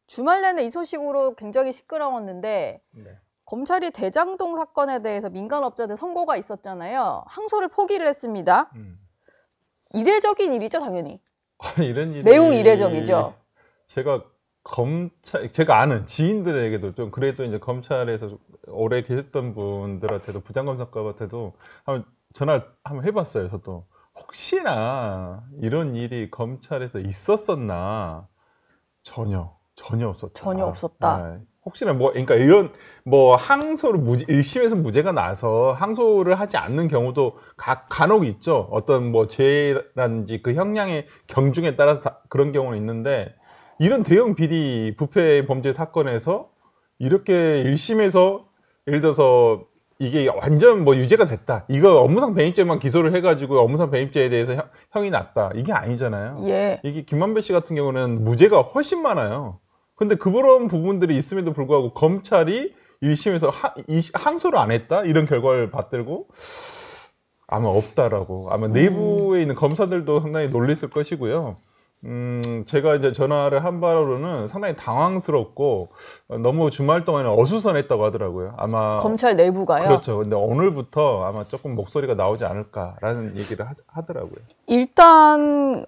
주말 내내 이 소식으로 굉장히 시끄러웠는데 네. 검찰이 대장동 사건에 대해서 민간업자들 선고가 있었잖아요. 항소를 포기를 했습니다. 이례적인 일이죠, 당연히. 이런 일이 매우 이례적이죠. 제가 아는 지인들에게도 좀 그래도 이제 검찰에서 오래 계셨던 분들한테도 부장검사급한테도 한번 전화를 한번 해봤어요. 저도 혹시나 이런 일이 검찰에서 있었었나 전혀 없었다. 전혀 없었다. 네. 혹시나 그러니까 이런 항소를 1심에서 무죄가 나서 항소를 하지 않는 경우도 간혹 있죠. 어떤 죄라든지 그 형량의 경중에 따라서 그런 경우는 있는데 이런 대형 비리 부패 범죄 사건에서 이렇게 1심에서 예를 들어서 이게 완전 유죄가 됐다. 이거 업무상 배임죄만 기소를 해가지고 업무상 배임죄에 대해서 형이 났다. 이게 아니잖아요. 예. 이게 김만배 씨 같은 경우는 무죄가 훨씬 많아요. 근데 그런 부분들이 있음에도 불구하고 검찰이 1심에서 항소를 안 했다? 이런 결과를 받들고 아마 없다라고. 아마 내부에 있는 검사들도 상당히 놀랐을 것이고요. 제가 이제 전화를 한 바로는 상당히 당황스럽고 너무 주말 동안에 어수선했다고 하더라고요. 아마 검찰 내부가요? 그렇죠. 근데 오늘부터 아마 조금 목소리가 나오지 않을까라는 얘기를 하더라고요. 일단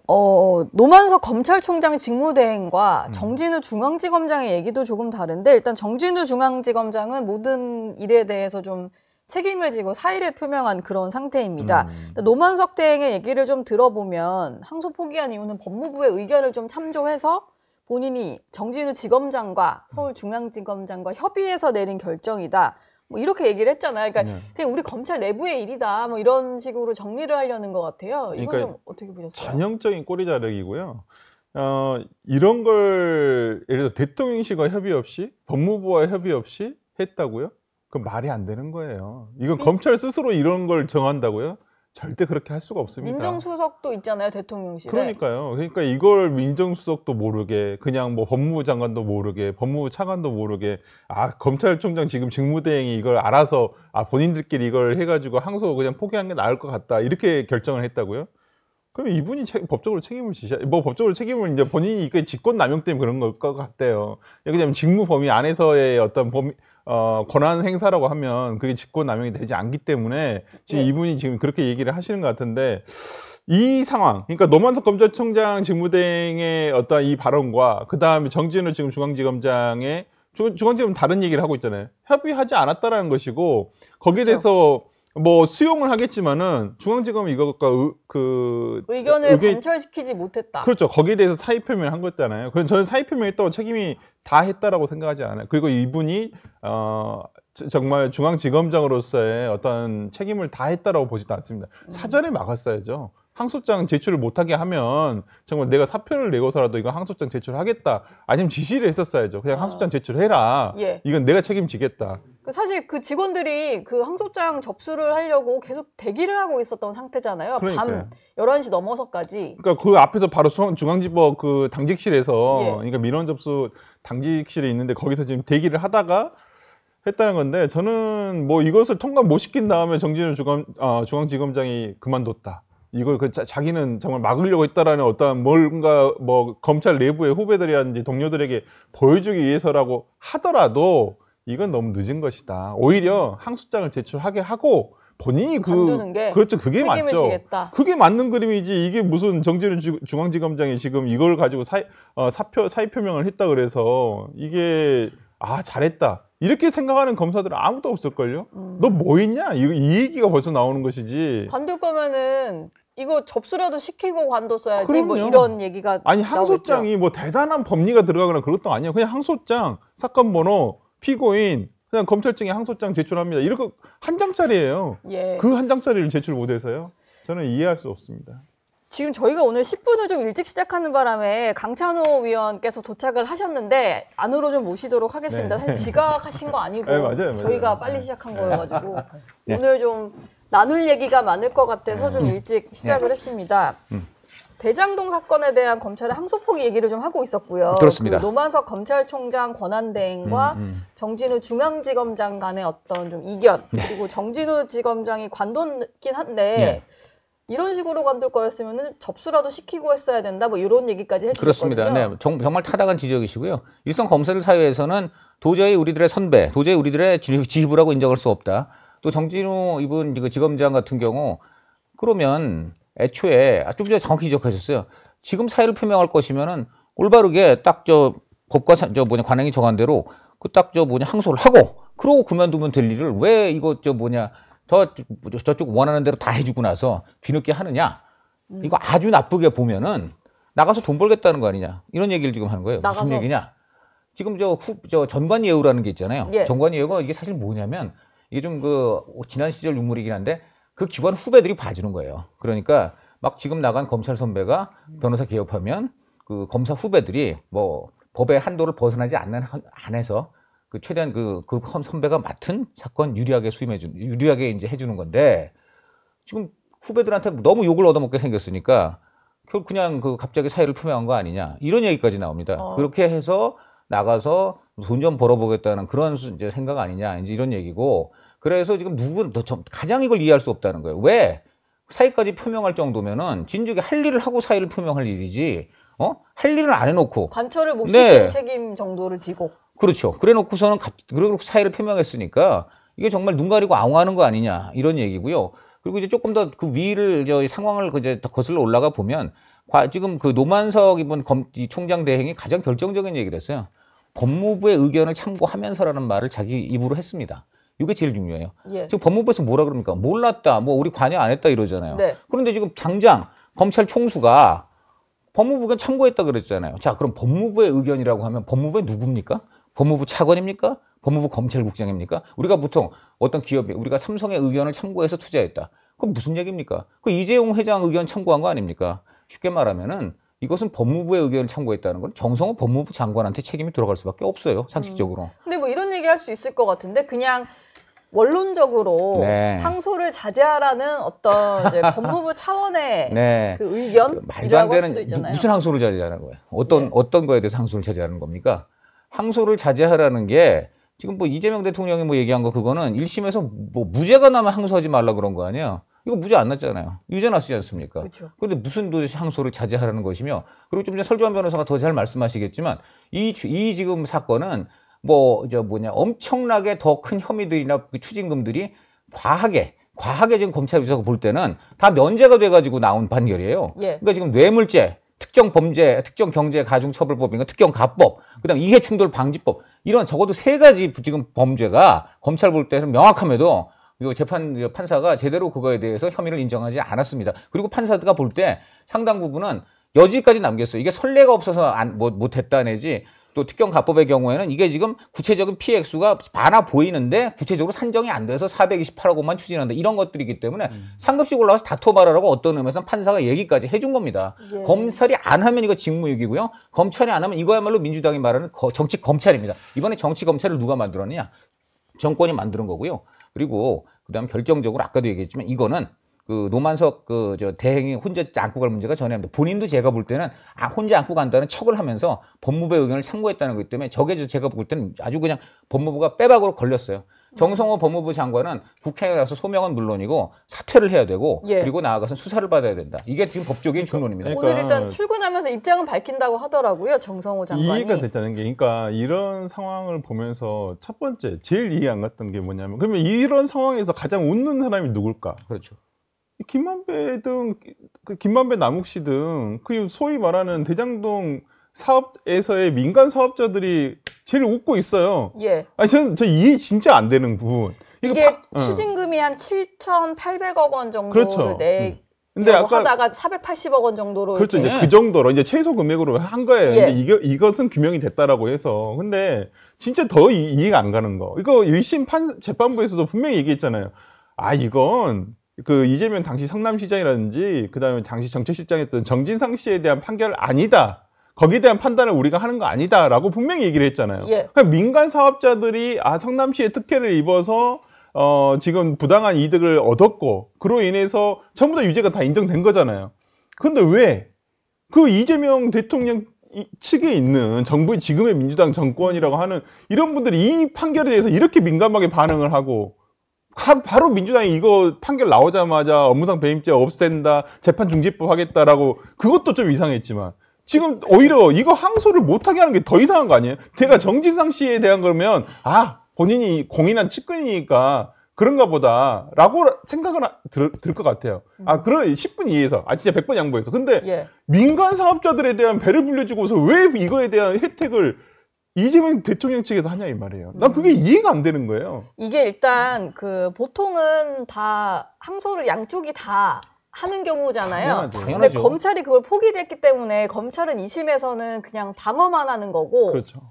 노만석 검찰총장 직무대행과 정진우 중앙지검장의 얘기도 조금 다른데 일단 정진우 중앙지검장은 모든 일에 대해서 좀 책임을 지고 사의를 표명한 그런 상태입니다. 노만석 대행의 얘기를 좀 들어보면 항소 포기한 이유는 법무부의 의견을 좀 참조해서 본인이 정진우 지검장과 서울중앙지검장과 협의해서 내린 결정이다. 이렇게 얘기를 했잖아요. 그러니까 그냥 우리 검찰 내부의 일이다. 이런 식으로 정리를 하려는 것 같아요. 이건 그러니까 좀 어떻게 보셨어요? 전형적인 꼬리 자르기고요. 이런 걸 예를 들어 대통령실과 협의 없이 법무부와 협의 없이 했다고요? 그건 말이 안 되는 거예요. 이건 검찰 스스로 이런 걸 정한다고요? 절대 그렇게 할 수가 없습니다. 민정수석도 있잖아요, 대통령실에. 그러니까요. 그러니까 이걸 민정수석도 모르게 그냥 법무부 장관도 모르게 법무부 차관도 모르게 검찰총장 지금 직무대행이 이걸 알아서 본인들끼리 이걸 해가지고 항소 그냥 포기한 게 나을 것 같다 이렇게 결정을 했다고요? 그럼 이분이 법적으로 책임을 지셔야 법적으로 책임을 이제 본인이 이게 직권남용 때문에 그런 걸 것 같대요. 왜냐면 직무 범위 안에서의 어떤 권한 행사라고 하면 그게 직권남용이 되지 않기 때문에 지금 이분이 지금 그렇게 얘기를 하시는 것 같은데 이 상황, 그러니까 노만석 검찰총장 직무대행의 어떤 이 발언과 그 다음에 정진우 지금 중앙지검장의 중앙지검은 다른 얘기를 하고 있잖아요. 협의하지 않았다라는 것이고 거기에 대해서 수용을 하겠지만은 중앙지검은 이것과 의견을 관철시키지 못했다. 그렇죠. 거기에 대해서 사의 표명을 한 거잖아요. 그럼 저는 사의 표명했다고 책임이 다 했다라고 생각하지 않아요. 그리고 이분이 정말 중앙지검장으로서의 어떤 책임을 다 했다라고 보지도 않습니다. 사전에 막았어야죠. 항소장 제출을 못하게 하면 정말 내가 사표를 내고서라도 이거 항소장 제출하겠다. 아니면 지시를 했었어야죠. 그냥 항소장 제출해라. 예. 이건 내가 책임지겠다. 사실 그 직원들이 그 항소장 접수를 하려고 계속 대기를 하고 있었던 상태잖아요. 그러니까요. 밤 11시 넘어서까지. 그러니까 그 앞에서 바로 중앙지법 그 당직실에서 그러니까 민원 접수 당직실에 있는데 거기서 지금 대기를 하다가 했다는 건데 저는 이것을 통과 못 시킨 다음에 정진우 중앙지검장이 그만뒀다. 이걸 자기는 정말 막으려고 했다라는 어떤 뭔가 검찰 내부의 후배들이라든지 동료들에게 보여주기 위해서라고 하더라도 이건 너무 늦은 것이다. 오히려 항소장을 제출하게 하고 본인이 관두는 게 그렇죠. 그게 맞죠. 지겠다. 그게 맞는 그림이지 이게 무슨 정진우 중앙지검장이 지금 이걸 가지고 사의 표명을 했다 그래서 이게 잘했다. 이렇게 생각하는 검사들은 아무도 없을걸요? 너 뭐 했냐? 이 얘기가 벌써 나오는 것이지. 관둘 거면은 이거 접수라도 시키고 관뒀어야지. 그럼요. 이런 얘기가 아니 항소장이 대단한 법리가 들어가거나 그것도 아니에요. 그냥 항소장, 사건 번호, 피고인, 그냥 검찰청에 항소장 제출합니다. 이렇게 한 장짜리예요. 그 한 장짜리를 제출 못해서요. 저는 이해할 수 없습니다. 지금 저희가 오늘 10분을 좀 일찍 시작하는 바람에 강찬호 위원께서 도착을 하셨는데 안으로 좀 모시도록 하겠습니다. 사실 지각하신 거 아니고 맞아요. 저희가 빨리 시작한 거여가지고 오늘 좀 나눌 얘기가 많을 것 같아서 좀 일찍 시작을 했습니다. 대장동 사건에 대한 검찰의 항소포기 얘기를 좀 하고 있었고요. 그렇습니다. 노만석 검찰총장 권한대행과 정진우 중앙지검장 간의 어떤 좀 이견 그리고 정진우 지검장이 관뒀긴 한데 이런 식으로 관둘 거였으면 접수라도 시키고 했어야 된다. 뭐 이런 얘기까지 해주셨거든요. 그렇습니다. 네, 정말 타당한 지적이시고요. 일선 검사들 사회에서는 도저히 우리들의 선배, 도저히 우리들의 지휘부라고 인정할 수 없다. 또 정진우 이분 지검장 같은 경우 그러면 애초에 좀 전에 정확히 지적하셨어요. 지금 사의를 표명할 것이면은 올바르게 딱 법과 관행이 정한 대로 항소를 하고 그러고 그만두면 될 일을 왜 이거 저쪽 원하는 대로 다 해주고 나서 뒤늦게 하느냐. 이거 아주 나쁘게 보면은 나가서 돈 벌겠다는 거 아니냐. 이런 얘기를 지금 하는 거예요. 나가서. 무슨 얘기냐. 지금 전관예우라는 게 있잖아요. 예. 전관예우가 이게 사실 뭐냐면 이게 좀 지난 시절 유물이긴 한데 그 기관 후배들이 봐주는 거예요. 그러니까 막 지금 나간 검찰 선배가 변호사 개업하면 그 검사 후배들이 뭐 법의 한도를 벗어나지 않는 안에서 최대한 그 선배가 맡은 사건 유리하게 유리하게 이제 해주는 건데 지금 후배들한테 너무 욕을 얻어먹게 생겼으니까 그냥 갑자기 사의를 표명한 거 아니냐 이런 얘기까지 나옵니다. 그렇게 해서 나가서 돈 좀 벌어보겠다는 그런 이제 생각 아니냐 이제 이런 얘기고 그래서 지금 가장 이걸 이해할 수 없다는 거예요. 왜 사의까지 표명할 정도면은 진즉에 할 일을 하고 사의를 표명할 일이지. 할 일은 안 해놓고 관철을 못 시킨 책임 정도를 지고 그렇죠. 그래놓고서는 그리고 사의를 표명했으니까 이게 정말 눈 가리고 앙화하는 거 아니냐 이런 얘기고요. 그리고 이제 조금 더 그 위를 상황을 이제 거슬러 올라가 보면 지금 노만석 이번 총장 대행이 가장 결정적인 얘기를 했어요. 법무부의 의견을 참고하면서라는 말을 자기 입으로 했습니다. 이게 제일 중요해요. 예. 지금 법무부에서 뭐라 그럽니까? 몰랐다. 뭐 우리 관여 안 했다 이러잖아요. 네. 그런데 지금 당장 검찰 총수가 법무부 의견 참고했다 그랬잖아요. 자, 그럼 법무부의 의견이라고 하면 법무부의 누굽니까? 법무부 차관입니까? 법무부 검찰국장입니까? 우리가 보통 어떤 기업이 우리가 삼성의 의견을 참고해서 투자했다. 그럼 무슨 얘기입니까? 그 이재용 회장 의견 참고한 거 아닙니까? 쉽게 말하면은 이것은 법무부의 의견을 참고했다는 건 정성호 법무부 장관한테 책임이 들어갈 수밖에 없어요. 상식적으로. 근데 뭐 이런 얘기 할 수 있을 것 같은데 그냥 원론적으로 네. 항소를 자제하라는 어떤 이제 법무부 차원의 네. 그 의견 말도 안 할 수도 되는 있잖아요. 무슨 항소를 자제하는 거예요? 어떤 거에 대해서 항소를 자제하는 겁니까? 항소를 자제하라는 게 지금 뭐 이재명 대통령이 뭐 얘기한 거 그거는 1심에서 뭐 무죄가 나면 항소하지 말라 그런 거 아니에요? 이거 무죄 안 났잖아요. 유죄 났지 않습니까? 그렇죠. 그런데 무슨 도대체 항소를 자제하라는 것이며 그리고 좀 전에 설주환 변호사가 더 잘 말씀하시겠지만 이 지금 사건은 엄청나게 더 큰 혐의들이나 추징금들이 과하게 지금 검찰 조사가 볼 때는 다 면제가 돼가지고 나온 판결이에요. 예. 그러니까 지금 뇌물죄, 특정 범죄, 특정 경제 가중처벌법인가 특정 가법, 그다음 이해충돌 방지법 이런 적어도 3가지 지금 범죄가 검찰 볼 때는 명확함에도 이거 판사가 제대로 그거에 대해서 혐의를 인정하지 않았습니다. 그리고 판사가 볼 때 상당 부분은 여지까지 남겼어요. 이게 선례가 없어서 못했다 내지 또 특경가법의 경우에는 이게 지금 구체적인 피해 액수가 많아 보이는데 구체적으로 산정이 안 돼서 428억 원만 추진한다. 이런 것들이기 때문에 상급씩 올라와서 다퉈봐라라고 어떤 의미에서는 판사가 얘기까지 해준 겁니다. 예. 검찰이 안 하면 이거 직무유기고요. 검찰이 안 하면 이거야말로 민주당이 말하는 정치 검찰입니다. 이번에 정치 검찰을 누가 만들었느냐? 정권이 만드는 거고요. 그리고 그다음 결정적으로 아까도 얘기했지만 이거는 노만석 대행이 혼자 안고 갈 문제가 전에합니다. 본인도 제가 볼 때는 혼자 안고 간다는 척을 하면서 법무부의 의견을 참고했다는 거기 때문에 저게 제가 볼 때는 아주 그냥 법무부가 빼박으로 걸렸어요. 정성호 법무부 장관은 국회에 가서 소명은 물론이고 사퇴를 해야 되고 예. 그리고 나아가서 수사를 받아야 된다. 이게 지금 법적인 중론입니다. 그러니까 오늘 일단 출근하면서 입장은 밝힌다고 하더라고요. 정성호 장관이. 이해가 됐다는 게, 그러니까 이런 상황을 보면서 첫 번째 제일 이해 안 갔던 게 뭐냐면, 그러면 이런 상황에서 가장 웃는 사람이 누굴까? 그렇죠. 김만배 등, 김만배 남욱 씨 등, 그 소위 말하는 대장동 사업에서의 민간 사업자들이 제일 웃고 있어요. 예. 아니, 저 이해 진짜 안 되는 부분. 이게 추징금이 한 7,800억 원 정도를 그렇죠. 근데 하다가 480억 원 정도로 그렇죠. 이렇게. 이제 그 정도로 이제 최소 금액으로 한 거예요. 예. 이제 이것은 규명이 됐다라고 해서. 근데 진짜 더 이해가 안 가는 거. 이거 1심 재판부에서도 분명히 얘기했잖아요. 이건 이재명 당시 성남시장이라든지 그다음에 당시 정책실장이었던 정진상 씨에 대한 판결 아니다. 거기에 대한 판단을 우리가 하는 거 아니다라고 분명히 얘기를 했잖아요. 예. 그러니까 민간 사업자들이 성남시의 특혜를 입어서 지금 부당한 이득을 얻었고 그로 인해서 전부 다 유죄가 다 인정된 거잖아요. 그런데 왜 그 이재명 대통령 측에 있는 정부의 지금의 민주당 정권이라고 하는 이런 분들이 이 판결에 대해서 이렇게 민감하게 반응을 하고 바로 민주당이 이거 판결 나오자마자 업무상 배임죄 없앤다, 재판 중지법 하겠다라고 그것도 좀 이상했지만 지금 오히려 이거 항소를 못하게 하는 게 더 이상한 거 아니에요? 제가 정진상 씨에 대한 거면 본인이 공인한 측근이니까 그런가 보다라고 생각은 들 것 같아요. 그런 10분 이해해서 진짜 100번 양보해서. 근데 예. 민간 사업자들에 대한 배를 불려주고서 왜 이거에 대한 혜택을 이재명 대통령 측에서 하냐 이 말이에요. 난 그게 이해가 안 되는 거예요. 이게 일단 그 보통은 다 항소를 양쪽이 다 하는 경우잖아요. 당연하죠. 근데 검찰이 그걸 포기를 했기 때문에 검찰은 2심에서는 그냥 방어만 하는 거고 그렇죠.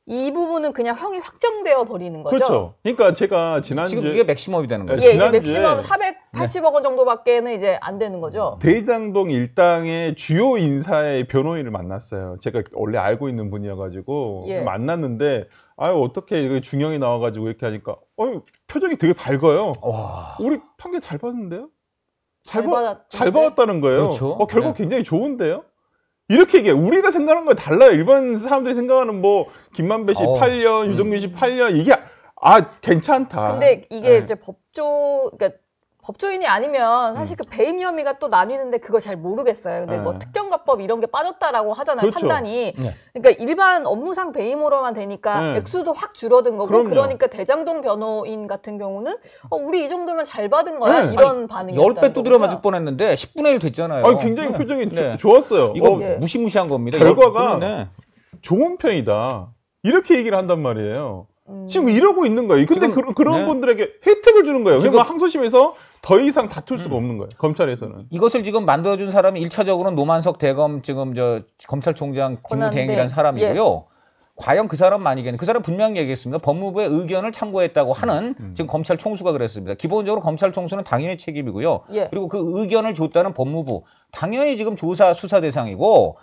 이 부분은 그냥 형이 확정되어 버리는 거죠. 그렇죠. 그러니까 제가 지난주에 지금 이게 맥시멈이 되는 거죠. 예, 이게 지난주에 맥시멈 480억 원 정도밖에는 이제 안 되는 거죠. 대장동 일당의 주요 인사의 변호인을 만났어요. 제가 원래 알고 있는 분이어가지고 예. 만났는데 어떻게 중형이 나와가지고 이렇게 하니까 표정이 되게 밝아요. 와. 우리 판결 잘 받았는데요? 잘 잘 받았다는 거예요. 그렇죠. 결국 네. 굉장히 좋은데요? 이렇게 얘기해. 우리가 생각하는 거 달라요. 일반 사람들이 생각하는 김만배 씨 8년, 유동규 씨 8년 이게 괜찮다. 근데 이게 네. 이제 그러니까 법조인이 아니면 사실 그 배임 혐의가 또 나뉘는데 그걸 잘 모르겠어요. 근데 뭐 특경가법 이런 게 빠졌다라고 하잖아요. 그렇죠. 판단이. 네. 그러니까 일반 업무상 배임으로만 되니까 네. 액수도 확 줄어든 거고 그럼요. 그러니까 대장동 변호인 같은 경우는 우리 이 정도면 잘 받은 거야. 네. 이런 반응이었다는 10배 두드려 맞을 거죠. 뻔했는데 10분의 1 됐잖아요. 굉장히 네. 표정이 네. 좋았어요. 이거 예. 무시무시한 겁니다. 결과가 네. 좋은 편이다. 이렇게 얘기를 한단 말이에요. 지금 이러고 있는 거예요. 근데 지금, 그런 네. 분들에게 혜택을 주는 거예요. 지금- 그러니까 항소심에서 더 이상 다툴 수가 없는 거예요. 검찰에서는. 이것을 지금 만들어준 사람이 1차적으로는 노만석 대검 지금 검찰총장 직무대행이라는 사람이고요. 과연 그 사람 아니겠냐. 그 사람 분명히 얘기했습니다. 법무부의 의견을 참고했다고 하는 지금 검찰 총수가 그랬습니다. 기본적으로 검찰 총수는 당연히 책임이고요. 예. 그리고 그 의견을 줬다는 법무부 당연히 지금 조사 수사 대상이고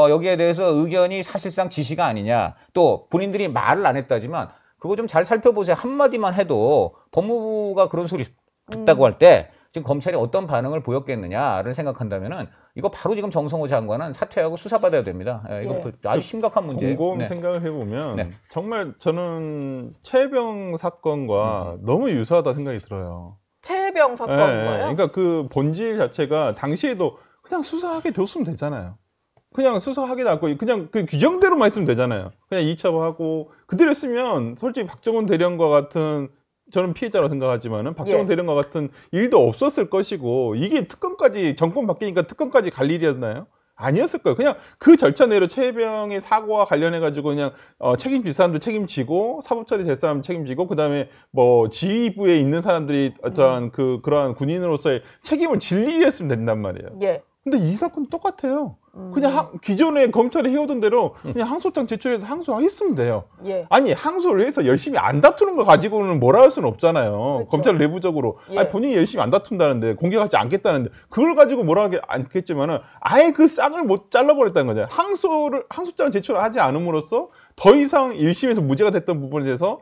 여기에 대해서 의견이 사실상 지시가 아니냐. 또 본인들이 말을 안 했다지만 그거 좀 잘 살펴보세요. 한마디만 해도 법무부가 그런 소리 듣다고 할 때 지금 검찰이 어떤 반응을 보였겠느냐를 생각한다면은 이거 바로 지금 정성호 장관은 사퇴하고 수사받아야 됩니다. 이거 예. 아주 심각한 문제예요. 곰곰 네. 생각을 해보면 네. 정말 저는 최혜병 사건과 너무 유사하다 생각이 들어요. 최혜병 사건 예, 거예요? 그러니까 그 본질 자체가 당시에도 그냥 수사하게 뒀으면 되잖아요. 그냥 수사하게 놨고 그냥 그 규정대로만 했으면 되잖아요. 그냥 2차하고 그대로 했으면 솔직히 박정훈 대령과 같은 저는 피해자라고 생각하지만은 박정훈 예. 대령과 같은 일도 없었을 것이고 이게 특검까지 정권 바뀌니까 특검까지 갈 일이었나요? 아니었을 거예요. 그냥 그 절차 내로 최혜병의 사고와 관련해 가지고 그냥 책임질 사람도 책임지고 사법처리 될 사람 책임지고 그다음에 지휘부에 있는 사람들이 어떠한 그러한 군인으로서의 책임을 질 일이었으면 된단 말이에요. 예. 근데 이 사건은 똑같아요. 그냥 기존에 검찰이 해오던 대로 그냥 항소장 제출해서 항소했으면 돼요. 예. 아니 항소를 해서 열심히 안 다투는 거 가지고는 뭐라 할 수는 없잖아요. 그렇죠. 검찰 내부적으로 예. 본인이 열심히 안 다툰다는데 공개하지 않겠다는데 그걸 가지고 뭐라 하지 않겠지만은 아예 그 쌍을 못 잘라버렸다는 거죠. 항소장 제출하지 않음으로써 더 이상 1심에서 무죄가 됐던 부분에 대해서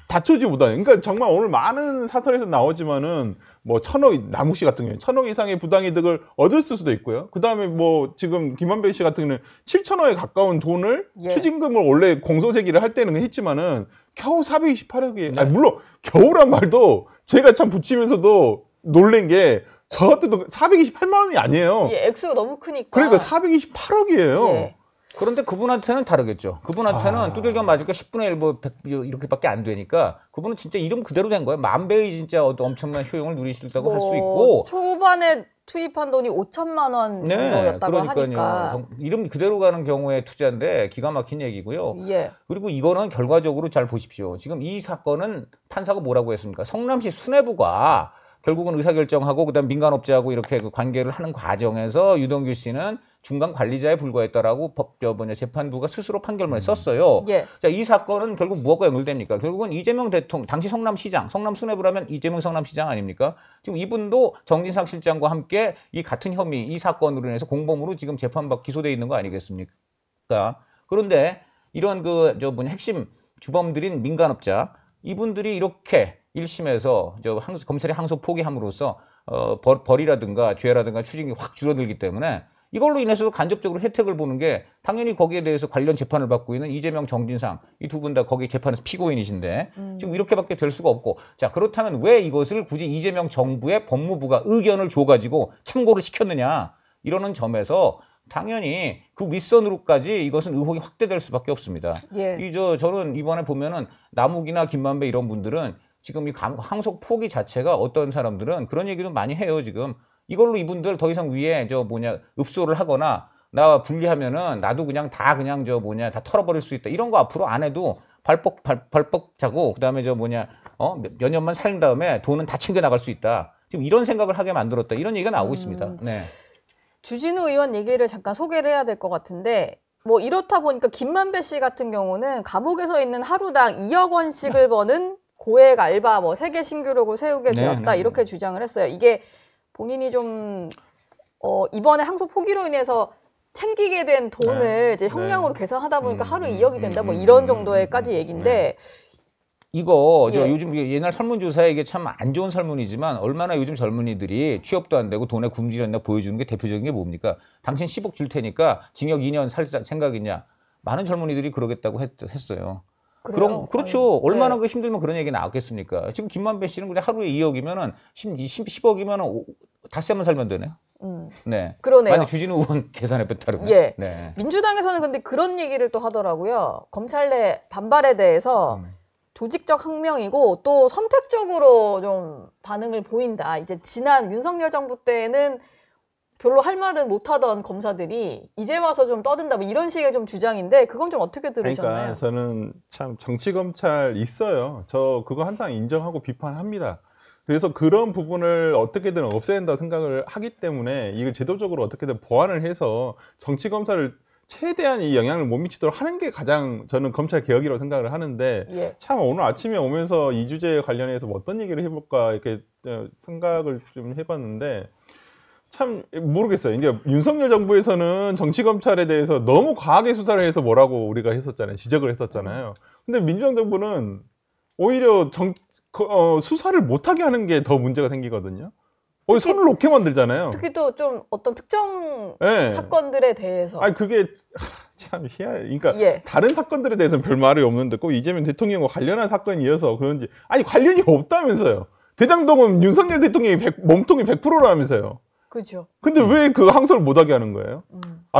다투지 못하는. 그러니까 정말 오늘 많은 사설에서 나오지만은 1,000억 남욱 씨 같은 경우에 1,000억 이상의 부당이득을 얻을 수도 있고요. 그 다음에 지금 김만배 씨 같은 경우는 7,000억에 가까운 돈을 예. 추징금을 원래 공소 제기를 할 때는 했지만은 겨우 428억이. 아니, 물론 겨우란 말도 제가 참 붙이면서도 놀란 게 저한테도 428만 원이 아니에요. 예, 액수가 너무 크니까. 그러니까 428억이에요. 예. 그런데 그분한테는 다르겠죠. 그분한테는 두들겨 맞을까 10분의 1, 100 이렇게밖에 안 되니까 그분은 진짜 이름 그대로 된 거예요. 만 배의 진짜 엄청난 효용을 누리시다고 할 수 있고. 초반에 투입한 돈이 5천만 원 정도였다고 하니까. 이름 그대로 가는 경우에 투자인데 기가 막힌 얘기고요. 예. 그리고 이거는 결과적으로 잘 보십시오. 지금 이 사건은 판사가 뭐라고 했습니까? 성남시 수뇌부가 결국은 의사결정하고 그다음 민간업자하고 이렇게 그 관계를 하는 과정에서 유동규 씨는 중간 관리자에 불과했다라고 재판부가 스스로 판결문에 썼어요. 예. 자, 이 사건은 결국 무엇과 연결됩니까? 결국은 이재명 대통령, 당시 성남시장, 성남 수뇌부라면 이재명 성남시장 아닙니까? 지금 이분도 정진상 실장과 함께 이 같은 혐의, 이 사건으로 인해서 공범으로 지금 재판받고 기소돼 있는 거 아니겠습니까? 그런데 이런 핵심 주범들인 민간업자, 이분들이 이렇게 1심에서 검찰이 항소 포기함으로써 벌이라든가 죄라든가 추징이 확 줄어들기 때문에 이걸로 인해서도 간접적으로 혜택을 보는 게 당연히 거기에 대해서 관련 재판을 받고 있는 이재명, 정진상 이 두 분 다 거기 재판에서 피고인이신데 지금 이렇게밖에 될 수가 없고 자 그렇다면 왜 이것을 굳이 이재명 정부의 법무부가 의견을 줘가지고 참고를 시켰느냐 이러는 점에서 당연히 그 윗선으로까지 이것은 의혹이 확대될 수밖에 없습니다. 예. 저는 이번에 보면은 남욱이나 김만배 이런 분들은 지금 이 항소 포기 자체가 어떤 사람들은 그런 얘기도 많이 해요. 지금 이걸로 이분들 더 이상 위에 읍소를 하거나 나 분리하면은 나도 그냥 다 털어버릴 수 있다. 이런 거 앞으로 안 해도 발뻑 자고 그다음에 몇 년만 살린 다음에 돈은 다 챙겨 나갈 수 있다. 지금 이런 생각을 하게 만들었다. 이런 얘기가 나오고 있습니다. 네. 주진우 의원 얘기를 잠깐 소개를 해야 될 것 같은데 뭐 이렇다 보니까 김만배 씨 같은 경우는 감옥에서 있는 하루당 2억 원씩을 버는 고액 알바 3개 신규록을 세우게 되었다. 이렇게 주장을 했어요. 이게 본인이 좀 이번에 항소 포기로 인해서 챙기게 된 돈을 이제 형량으로 계산하다 보니까 하루 2억이 된다. 뭐 이런 정도의까지 얘기인데 이거 요즘 옛날 설문조사에 이게 참 안 좋은 설문이지만 얼마나 요즘 젊은이들이 취업도 안 되고 돈에 굶주렸나 보여주는 게 대표적인 게 뭡니까? 당신 10억 줄 테니까 징역 2년 살 생각 있냐? 많은 젊은이들이 그러겠다고 했어요. 그렇죠. 얼마나 그 힘들면 그런 얘기 나왔겠습니까? 지금 김만배 씨는 그냥 하루에 2억이면은 10억이면은 닷새만 살면 되네요. 네. 그러네요. 만약 주진우 의원 계산에 따르면. 예. 네. 민주당에서는 근데 그런 얘기를 또 하더라고요. 검찰 내 반발에 대해서 조직적 항명이고 또 선택적으로 좀 반응을 보인다. 이제 지난 윤석열 정부 때는 별로 할 말은 못하던 검사들이 이제 와서 좀 떠든다. 뭐 이런 식의 좀 주장인데 그건 좀 어떻게 들으셨나요? 그러니까 저는 참 정치 검찰 있어요. 저 그거 항상 인정하고 비판합니다. 그래서 그런 부분을 어떻게든 없애야 된다고 생각을 하기 때문에 이걸 제도적으로 어떻게든 보완을 해서 정치 검사를 최대한 이 영향을 못 미치도록 하는 게 가장 저는 검찰 개혁이라고 생각을 하는데 참 오늘 아침에 오면서 이 주제에 관련해서 뭐 어떤 얘기를 해볼까 이렇게 생각을 좀 해봤는데 참 모르겠어요. 이제 윤석열 정부에서는 정치 검찰에 대해서 너무 과하게 수사를 해서 뭐라고 우리가 했었잖아요. 지적을 했었잖아요. 근데 민주당 정부는 오히려 수사를 못하게 하는 게 더 문제가 생기거든요. 손을 놓게 만들잖아요. 특히 또 좀 어떤 특정 사건들에 대해서. 아니 그게 참 희한해. 그러니까 다른 사건들에 대해서는 별 말이 없는데 꼭 이재명 대통령과 관련한 사건이어서 그런지 아니 관련이 없다면서요. 대장동은 윤석열 대통령이 몸통이 100%라면서요. 그죠. 근데 왜 그 항소를 못하게 하는 거예요?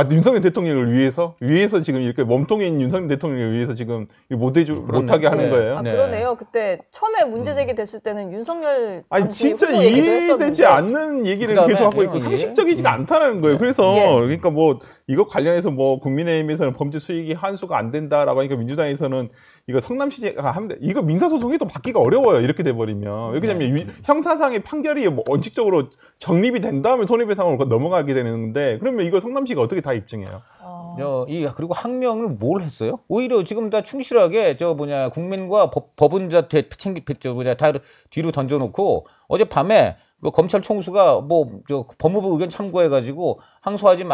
윤석열 대통령을 위해서 지금 이렇게 몸통인 윤석열 대통령을 위해서 지금 못하게 하는 거예요? 그러네요. 그때 처음에 문제 제기됐을 때는 윤석열 진짜 이해되지 않는 얘기를 계속 하고 있고 상식적이지가 않다는 거예요. 그래서 그러니까 뭐 이거 관련해서 뭐 국민의힘에서는 범죄 수익이 환수가 안 된다라고 하니까 민주당에서는 이거 성남시가 하면 이거 민사소송에도 받기가 어려워요. 이렇게 돼버리면. 왜냐면 형사상의 판결이 뭐 원칙적으로 정립이 된 다음에 손해배상으로 넘어가게 되는데 그러면 이거 성남시가 어떻게 다 입증해요? 그리고 항명을 뭘 했어요? 오히려 지금 다 충실하게 국민과 법은 다 뒤로 던져놓고 어젯밤에 검찰 총수가 법무부 의견 참고해가지고 항소하지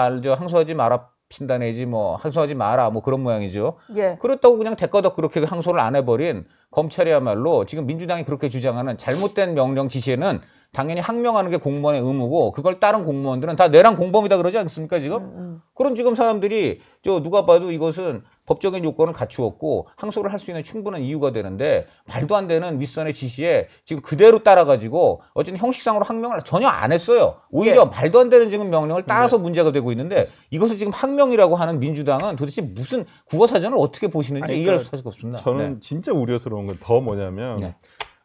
마라. 판단내지 항소하지 마라 그런 모양이죠. 그렇다고 그냥 대가덕 그렇게 항소를 안 해버린 검찰이야말로 지금 민주당이 그렇게 주장하는 잘못된 명령 지시에는 당연히 항명하는 게 공무원의 의무고 그걸 따른 공무원들은 다 내란 공범이다 그러지 않습니까 지금? 그런 지금 사람들이 누가 봐도 이것은 법적인 요건을 갖추었고 항소를 할 수 있는 충분한 이유가 되는데 말도 안 되는 윗선의 지시에 지금 그대로 따라가지고 어쨌든 형식상으로 항명을 전혀 안 했어요. 오히려 말도 안 되는 지금 명령을 따라서 문제가 되고 있는데 이것을 지금 항명이라고 하는 민주당은 도대체 무슨 국어사전을 어떻게 보시는지 이해할 수가 없습니다. 저는 진짜 우려스러운 건 더 뭐냐면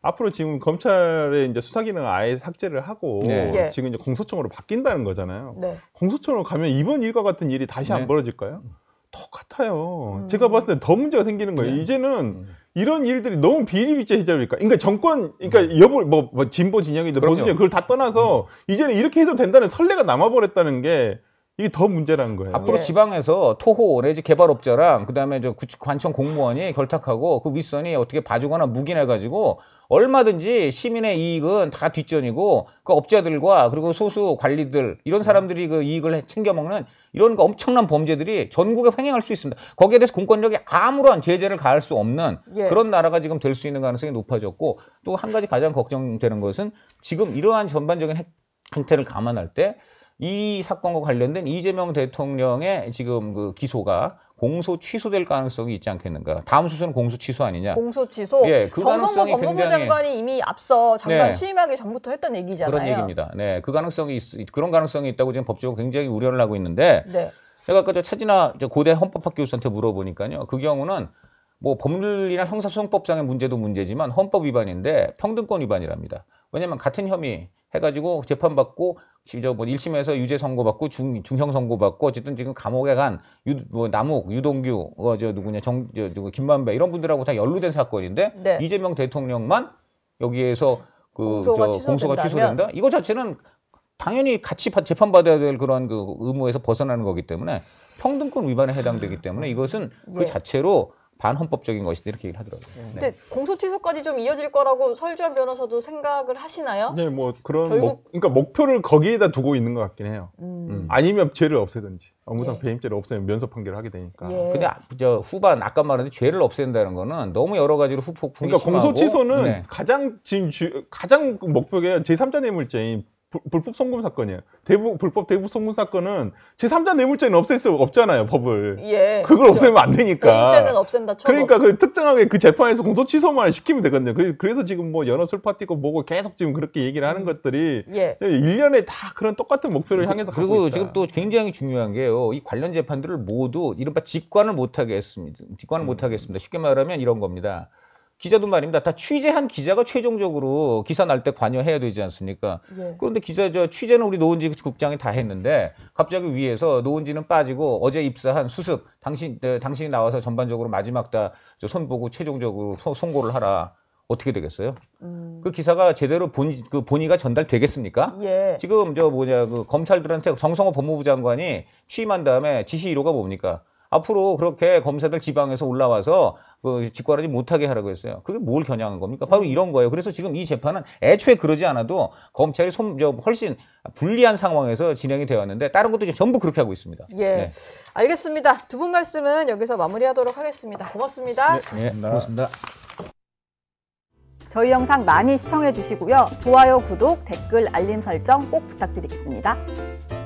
앞으로 지금 검찰의 이제 수사 기능을 아예 삭제를 하고 지금 이제 공소청으로 바뀐다는 거잖아요. 공소청으로 가면 이번 일과 같은 일이 다시 안 벌어질까요? 똑같아요. 제가 봤을 때 더 문제가 생기는 거예요. 이제는 이런 일들이 너무 비일비재해져니까. 그러니까 정권, 그러니까 진보 진영이든 보수 진영 그걸 다 떠나서 이제는 이렇게 해도 된다는 선례가 남아버렸다는 게 이게 더 문제라는 거예요. 앞으로 지방에서 토호 내지 개발업자랑 그다음에 관청 공무원이 결탁하고 그 윗선이 어떻게 봐주거나 묵인해가지고 얼마든지 시민의 이익은 다 뒷전이고 그 업자들과 그리고 소수 관리들 이런 사람들이 그 이익을 챙겨먹는 이런 엄청난 범죄들이 전국에 횡행할 수 있습니다. 거기에 대해서 공권력이 아무런 제재를 가할 수 없는 그런 나라가 지금 될 수 있는 가능성이 높아졌고 또 한 가지 가장 걱정되는 것은 지금 이러한 전반적인 행태를 감안할 때 이 사건과 관련된 이재명 대통령의 지금 그 기소가 공소 취소될 가능성이 있지 않겠는가. 다음 수순은 공소 취소 아니냐. 공소 취소. 예, 그 정성호 가능성이 법무부 굉장히 장관이 이미 앞서 장관 네. 취임하기 전부터 했던 얘기잖아요. 그런 얘기입니다. 네, 그 가능성이 그런 가능성이 있다고 지금 법적으로 굉장히 우려를 하고 있는데 네. 제가 아까 저 차진아 고대 헌법학 교수한테 물어보니까요. 그 경우는 뭐 법률이나 형사소송법상의 문제도 문제지만 헌법 위반인데 평등권 위반이랍니다. 왜냐하면 같은 혐의 해가지고 재판받고 뭐 1심에서 유죄 선고받고 중형 선고받고 어쨌든 지금 감옥에 간 뭐 남욱, 유동규, 누구냐 김만배 이런 분들하고 다 연루된 사건인데 네. 이재명 대통령만 여기에서 공소가 취소된다. 이거 자체는 당연히 같이 재판받아야 될 그런 그 의무에서 벗어나는 거기 때문에 평등권 위반에 해당되기 때문에 이것은 그 자체로 반헌법적인 것이다 이렇게 얘기를 하더라고요. 네. 근데 공소 취소까지 좀 이어질 거라고 설주한 변호사도 생각을 하시나요? 네, 뭐 그런 결국... 그러니까 목표를 거기에다 두고 있는 것 같긴 해요. 아니면 죄를 없애든지 업무상 예. 배임죄를 없애면 면소 판결을 하게 되니까. 예. 근데 저 후반 아까 말했는데 죄를 없앤다는 거는 너무 여러 가지로 후폭풍이 그러니까 심하고 공소 취소는 네. 가장 지금 가장 목표가 제3자 뇌물죄인 불법 송금 사건이에요. 불법 대부 송금 사건은 제3자 뇌물죄는 없앨 수 없잖아요, 법을. 예. 그걸 그렇죠. 없애면 안 되니까. 배임죄는 없앤다 쳐도. 그러니까 그 특정하게 그 재판에서 공소 취소만 시키면 되거든요. 그래서 지금 뭐 연어 술파티고 뭐고 계속 지금 그렇게 얘기를 하는 것들이 예. 1년에 다 그런 똑같은 목표를 향해서 가고 그리고 있다. 지금 또 굉장히 중요한 게요. 이 관련 재판들을 모두 이른바 직관을 못하게 했습니다. 직관을 못하게 했습니다. 쉽게 말하면 이런 겁니다. 기자도 말입니다. 다 취재한 기자가 최종적으로 기사 날 때 관여해야 되지 않습니까? 예. 그런데 취재는 우리 노은지 국장이 다 했는데 갑자기 위에서 노은지는 빠지고 어제 입사한 수습 당신이 나와서 전반적으로 마지막 다 손 보고 최종적으로 송고를 하라. 어떻게 되겠어요? 그 기사가 제대로 본의가 전달되겠습니까? 예. 지금 그 검찰들한테 정성호 법무부 장관이 취임한 다음에 지시 1호가 뭡니까? 앞으로 그렇게 검사들 지방에서 올라와서 직관하지 못하게 하라고 했어요. 그게 뭘 겨냥한 겁니까? 바로 이런 거예요. 그래서 지금 이 재판은 애초에 그러지 않아도 검찰이 훨씬 불리한 상황에서 진행이 되었는데 다른 것도 전부 그렇게 하고 있습니다. 예. 네. 알겠습니다. 두 분 말씀은 여기서 마무리하도록 하겠습니다. 고맙습니다. 네, 고맙습니다. 저희 영상 많이 시청해 주시고요. 좋아요, 구독, 댓글, 알림 설정 꼭 부탁드리겠습니다.